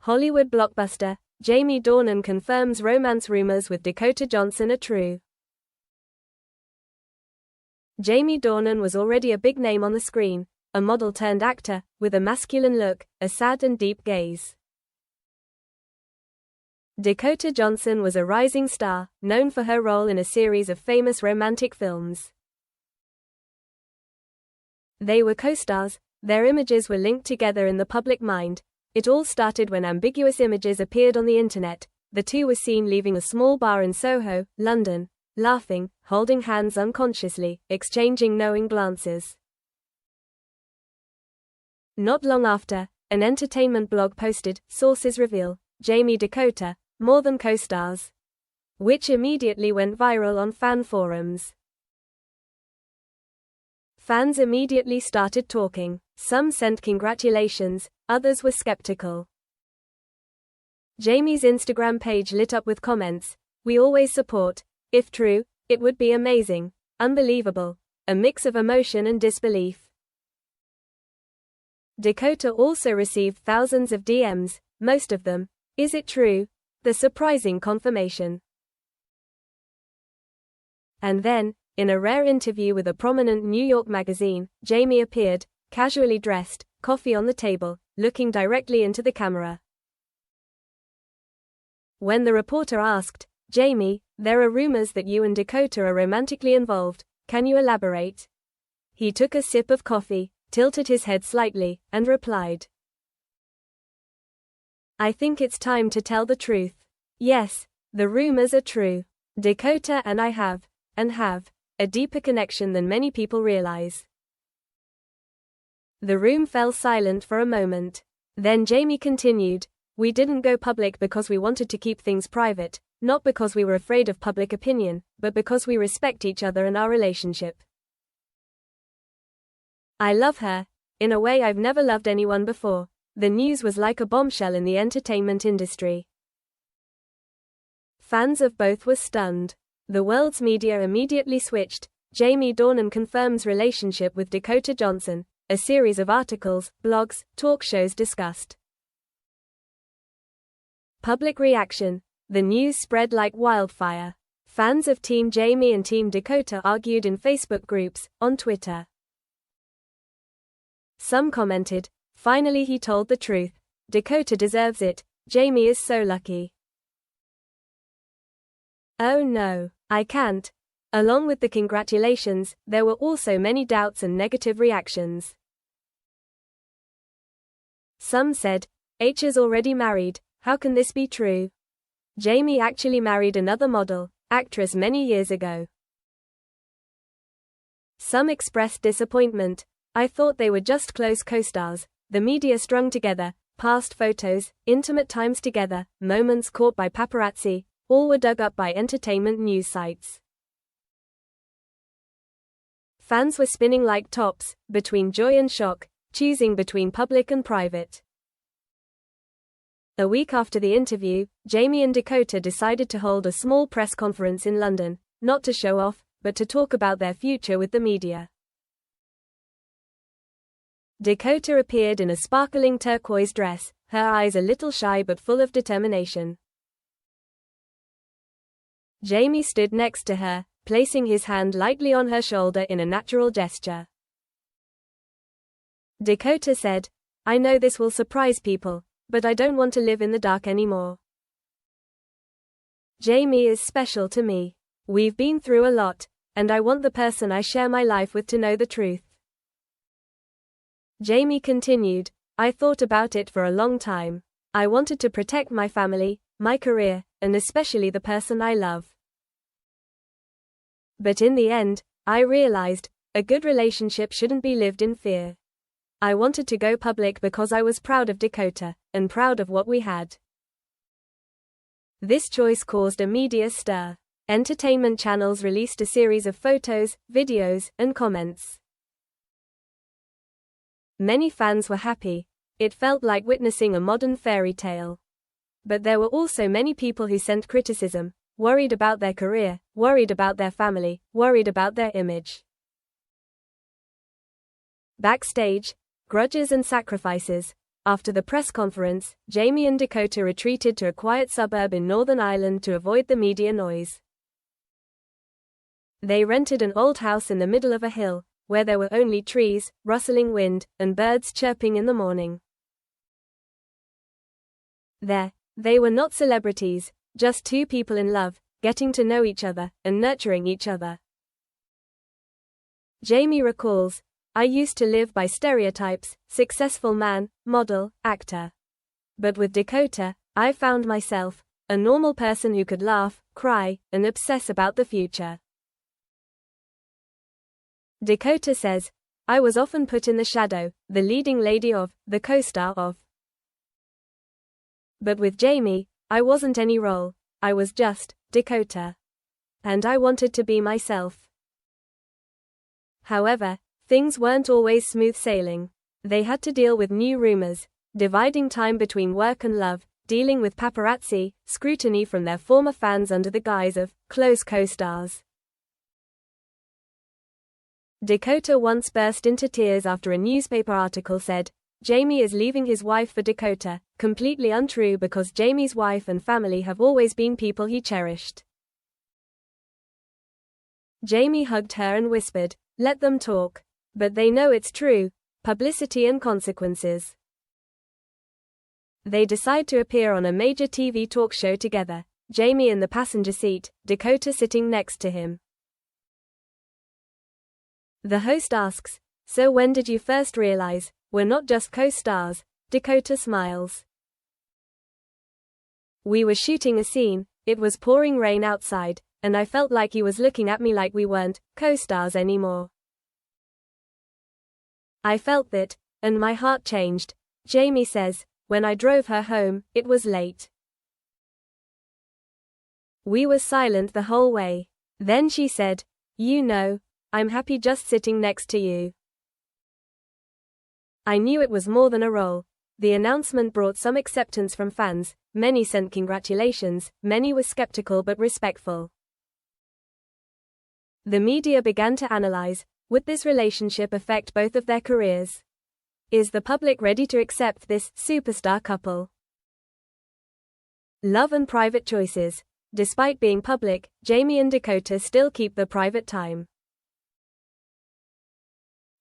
Hollywood blockbuster, Jamie Dornan confirms romance rumors with Dakota Johnson are true. Jamie Dornan was already a big name on the screen, a model turned actor, with a masculine look, a sad and deep gaze. Dakota Johnson was a rising star, known for her role in a series of famous romantic films. They were co-stars, their images were linked together in the public mind. It all started when ambiguous images appeared on the internet. The two were seen leaving a small bar in Soho, London, laughing, holding hands unconsciously, exchanging knowing glances. Not long after, an entertainment blog posted, sources reveal, Jamie Dakota, more than co-stars, which immediately went viral on fan forums. Fans immediately started talking. Some sent congratulations, others were skeptical. Jamie's Instagram page lit up with comments. We always support. If true, it would be amazing. Unbelievable. A mix of emotion and disbelief. Dakota also received thousands of DMs, most of them, is it true? The surprising confirmation. And then, in a rare interview with a prominent New York magazine, Jamie appeared, casually dressed, coffee on the table, looking directly into the camera. When the reporter asked, Jamie, there are rumors that you and Dakota are romantically involved, can you elaborate? He took a sip of coffee, tilted his head slightly, and replied, I think it's time to tell the truth. Yes, the rumors are true. Dakota and I have a deeper connection than many people realize. The room fell silent for a moment. Then Jamie continued, we didn't go public because we wanted to keep things private, not because we were afraid of public opinion, but because we respect each other and our relationship. I love her, in a way I've never loved anyone before. The news was like a bombshell in the entertainment industry. Fans of both were stunned. The world's media immediately switched. Jamie Dornan confirms relationship with Dakota Johnson. A series of articles, blogs, talk shows discussed. Public reaction. The news spread like wildfire. Fans of Team Jamie and Team Dakota argued in Facebook groups, on Twitter. Some commented, finally he told the truth. Dakota deserves it. Jamie is so lucky. Oh no, I can't. Along with the congratulations, there were also many doubts and negative reactions. Some said, H is already married, how can this be true? Jamie actually married another model, actress many years ago. Some expressed disappointment. I thought they were just close co-stars, the media strung together, past photos, intimate times together, moments caught by paparazzi, all were dug up by entertainment news sites. Fans were spinning like tops, between joy and shock, choosing between public and private. A week after the interview, Jamie and Dakota decided to hold a small press conference in London, not to show off, but to talk about their future with the media. Dakota appeared in a sparkling turquoise dress, her eyes a little shy but full of determination. Jamie stood next to her, placing his hand lightly on her shoulder in a natural gesture. Dakota said, I know this will surprise people, but I don't want to live in the dark anymore. Jamie is special to me. We've been through a lot, and I want the person I share my life with to know the truth. Jamie continued, I thought about it for a long time. I wanted to protect my family, my career, and especially the person I love. But in the end, I realized, a good relationship shouldn't be lived in fear. I wanted to go public because I was proud of Dakota, and proud of what we had. This choice caused a media stir. Entertainment channels released a series of photos, videos, and comments. Many fans were happy. It felt like witnessing a modern fairy tale. But there were also many people who sent criticism, worried about their career, worried about their family, worried about their image. Backstage, grudges and sacrifices. After the press conference, Jamie and Dakota retreated to a quiet suburb in Northern Ireland to avoid the media noise. They rented an old house in the middle of a hill, where there were only trees, rustling wind, and birds chirping in the morning. There, they were not celebrities, just two people in love, getting to know each other, and nurturing each other. Jamie recalls, "I used to live by stereotypes, successful man, model, actor. But with Dakota, I found myself, a normal person who could laugh, cry, and obsess about the future." Dakota says, "I was often put in the shadow, the leading lady of, the co-star of. But with Jamie, I wasn't any role, I was just Dakota. And I wanted to be myself." However, things weren't always smooth sailing. They had to deal with new rumors, dividing time between work and love, dealing with paparazzi, scrutiny from their former fans under the guise of close co-stars. Dakota once burst into tears after a newspaper article said, "Jamie is leaving his wife for Dakota," completely untrue because Jamie's wife and family have always been people he cherished. Jamie hugged her and whispered, "Let them talk. But they know it's true, publicity and consequences." They decide to appear on a major TV talk show together, Jamie in the passenger seat, Dakota sitting next to him. The host asks, "So when did you first realize, we're not just co-stars?" Dakota smiles. "We were shooting a scene, it was pouring rain outside, and I felt like he was looking at me like we weren't co-stars anymore. I felt that, and my heart changed." Jamie says, "When I drove her home, it was late. We were silent the whole way. Then she said, 'You know, I'm happy just sitting next to you.' I knew it was more than a role." The announcement brought some acceptance from fans, many sent congratulations, many were skeptical but respectful. The media began to analyze, would this relationship affect both of their careers? Is the public ready to accept this superstar couple? Love and private choices. Despite being public, Jamie and Dakota still keep the private time.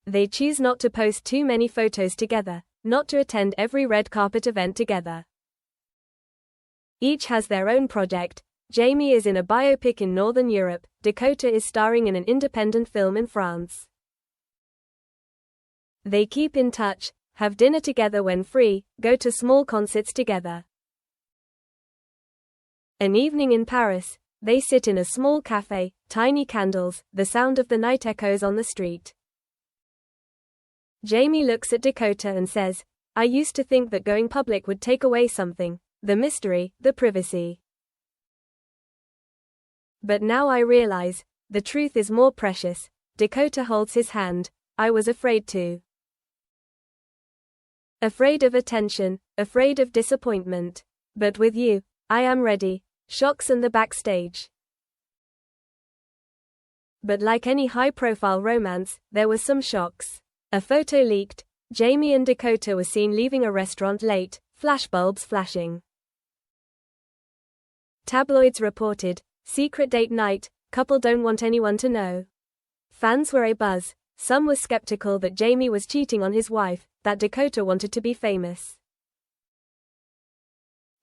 They choose not to post too many photos together, not to attend every red carpet event together. Each has their own project. Jamie is in a biopic in Northern Europe, Dakota is starring in an independent film in France. They keep in touch, have dinner together when free, go to small concerts together. An evening in Paris, they sit in a small cafe, tiny candles, the sound of the night echoes on the street. Jamie looks at Dakota and says, "I used to think that going public would take away something, the mystery, the privacy. But now I realize, the truth is more precious." Dakota holds his hand. "I was afraid too. Afraid of attention, afraid of disappointment. But with you, I am ready." Shocks and the backstage. But like any high-profile romance, there were some shocks. A photo leaked. Jamie and Dakota were seen leaving a restaurant late, flashbulbs flashing. Tabloids reported, "Secret date night, couple don't want anyone to know." Fans were abuzz. Some were skeptical that Jamie was cheating on his wife, that Dakota wanted to be famous.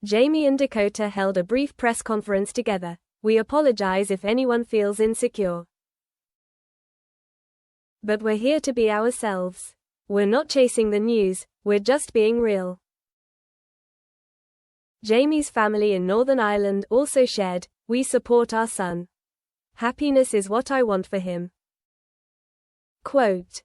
Jamie and Dakota held a brief press conference together. "We apologize if anyone feels insecure. But we're here to be ourselves. We're not chasing the news, we're just being real." Jamie's family in Northern Ireland also shared, "We support our son. Happiness is what I want for him." Quote,